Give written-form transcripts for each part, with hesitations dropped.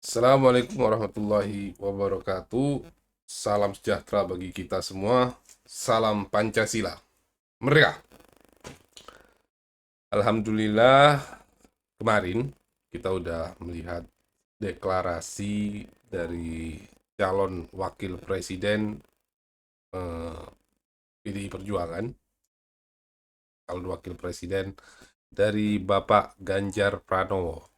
Assalamualaikum warahmatullahi wabarakatuh. Salam sejahtera bagi kita semua. Salam Pancasila. Merdeka. Alhamdulillah, kemarin kita udah melihat deklarasi dari calon wakil presiden eh, PDI Perjuangan, calon wakil presiden dari Bapak Ganjar Pranowo.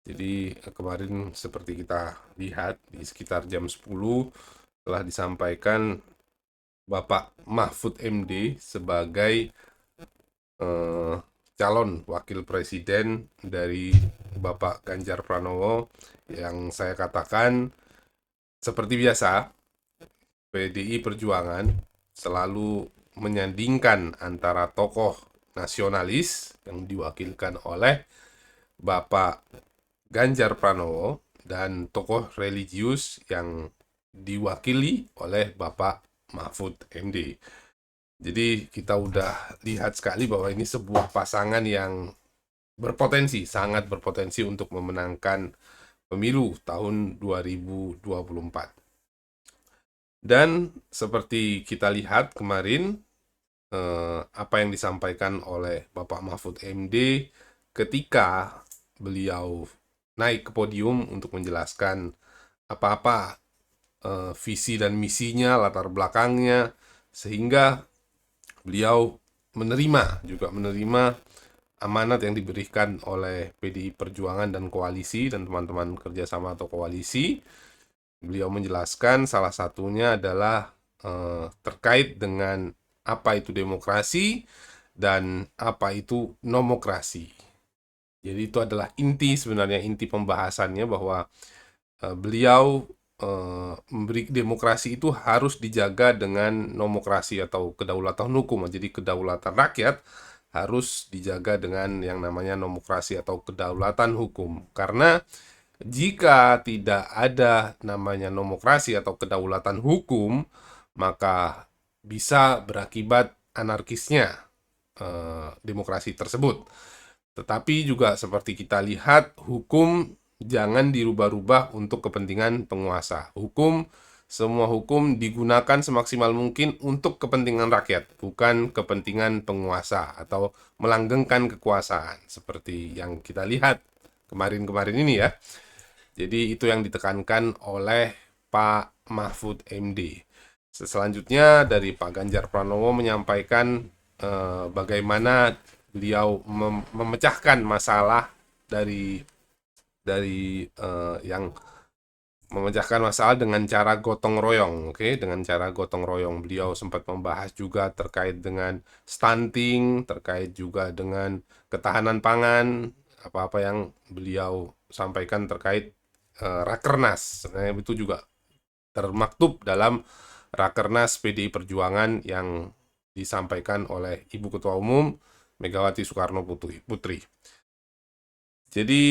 Jadi kemarin seperti kita lihat di sekitar jam 10 telah disampaikan Bapak Mahfud MD sebagai eh, calon wakil presiden dari Bapak Ganjar Pranowo, yang saya katakan seperti biasa PDI Perjuangan selalu menyandingkan antara tokoh nasionalis yang diwakilkan oleh Bapak Ganjar Pranowo dan tokoh religius yang diwakili oleh Bapak Mahfud MD. Jadi kita udah lihat sekali bahwa ini sebuah pasangan yang berpotensi, sangat berpotensi untuk memenangkan pemilu tahun 2024. Dan seperti kita lihat kemarin, apa yang disampaikan oleh Bapak Mahfud MD ketika beliau naik ke podium untuk menjelaskan apa-apa visi dan misinya, latar belakangnya, sehingga beliau menerima amanat yang diberikan oleh PDI Perjuangan dan koalisi dan teman-teman kerjasama atau koalisi. Beliau menjelaskan salah satunya adalah terkait dengan apa itu demokrasi dan apa itu nomokrasi. Jadi itu adalah sebenarnya inti pembahasannya, bahwa beliau memberi demokrasi itu harus dijaga dengan nomokrasi atau kedaulatan hukum. Jadi kedaulatan rakyat harus dijaga dengan yang namanya nomokrasi atau kedaulatan hukum. Karena jika tidak ada namanya nomokrasi atau kedaulatan hukum, maka bisa berakibat anarkisnya demokrasi tersebut. Tetapi juga seperti kita lihat, hukum jangan dirubah-rubah untuk kepentingan penguasa. Semua hukum digunakan semaksimal mungkin untuk kepentingan rakyat, bukan kepentingan penguasa atau melanggengkan kekuasaan seperti yang kita lihat kemarin-kemarin ini ya. Jadi itu yang ditekankan oleh Pak Mahfud MD. Selanjutnya dari Pak Ganjar Pranowo menyampaikan bagaimana beliau memecahkan masalah dari yang memecahkan masalah dengan cara gotong royong. Oke, dengan cara gotong royong. Beliau sempat membahas juga terkait dengan stunting, terkait juga dengan ketahanan pangan, apa-apa yang beliau sampaikan terkait Rakernas. Nah, itu juga termaktub dalam Rakernas PDI Perjuangan yang disampaikan oleh Ibu Ketua Umum Megawati Soekarno Putri. Jadi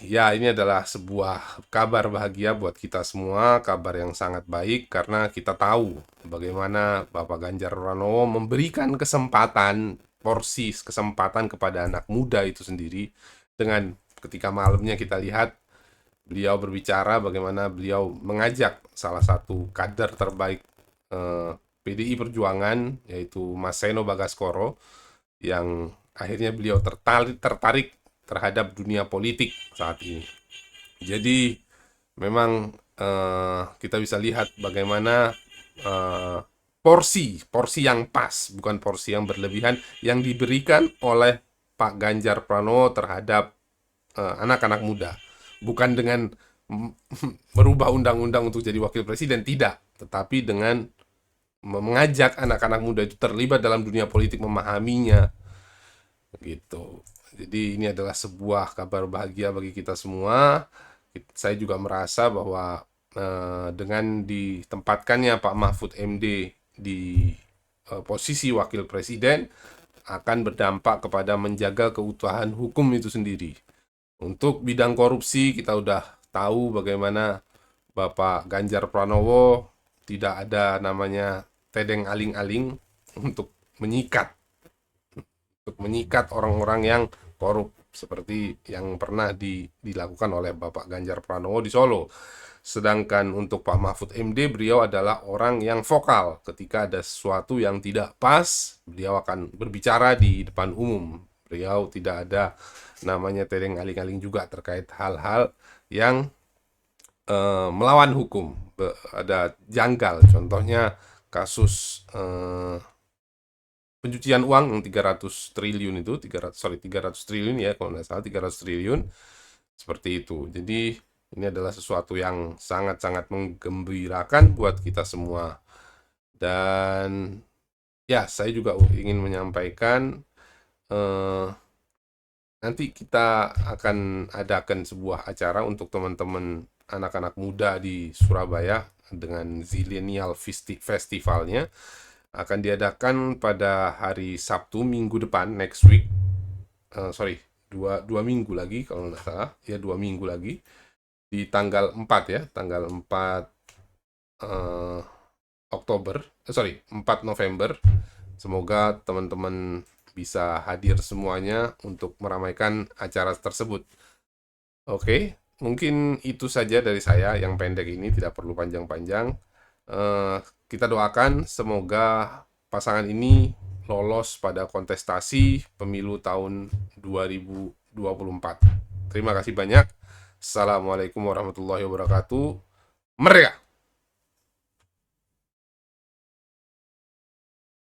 ya, ini adalah sebuah kabar bahagia buat kita semua, kabar yang sangat baik karena kita tahu bagaimana Bapak Ganjar Pranowo memberikan kesempatan kepada anak muda itu sendiri. Dengan ketika malamnya kita lihat beliau berbicara bagaimana beliau mengajak salah satu kader terbaik PDI Perjuangan, yaitu Mas Seno Bagaskoro, yang akhirnya beliau tertarik terhadap dunia politik saat ini. Jadi memang kita bisa lihat bagaimana porsi yang pas, bukan porsi yang berlebihan, yang diberikan oleh Pak Ganjar Pranowo terhadap anak-anak muda. Bukan dengan merubah undang-undang untuk jadi wakil presiden, tidak. Tetapi dengan mengajak anak-anak muda itu terlibat dalam dunia politik, memahaminya, gitu. Jadi ini adalah sebuah kabar bahagia bagi kita semua. Saya juga merasa bahwa dengan ditempatkannya Pak Mahfud MD di posisi wakil presiden akan berdampak kepada menjaga keutuhan hukum itu sendiri. Untuk bidang korupsi kita udah tahu bagaimana Bapak Ganjar Pranowo tidak ada namanya tedeng aling-aling untuk menyikat orang-orang yang korup. seperti yang pernah dilakukan oleh Bapak Ganjar Pranowo di Solo. Sedangkan untuk Pak Mahfud MD, beliau adalah orang yang vokal. Ketika ada sesuatu yang tidak pas, beliau akan berbicara di depan umum. Beliau tidak ada namanya tereng aling-aling juga terkait hal-hal yang melawan hukum. Ada janggal, contohnya kasus pencucian uang yang 300 triliun itu, 300 triliun ya kalau nggak salah, 300 triliun, seperti itu. Jadi ini adalah sesuatu yang sangat-sangat menggembirakan buat kita semua. Dan ya, saya juga ingin menyampaikan nanti kita akan adakan sebuah acara untuk teman-teman anak-anak muda di Surabaya dengan Zillennial Festivalnya. Akan diadakan pada hari Sabtu minggu depan, next week. Dua minggu lagi kalau nggak salah. Ya, 2 minggu lagi. Di tanggal 4 ya, tanggal 4 Oktober, 4 November. Semoga teman-teman bisa hadir semuanya untuk meramaikan acara tersebut. Oke, mungkin itu saja dari saya yang pendek ini, tidak perlu panjang-panjang. Kita doakan semoga pasangan ini lolos pada kontestasi pemilu tahun 2024. Terima kasih banyak. Assalamualaikum warahmatullahi wabarakatuh. Merdeka!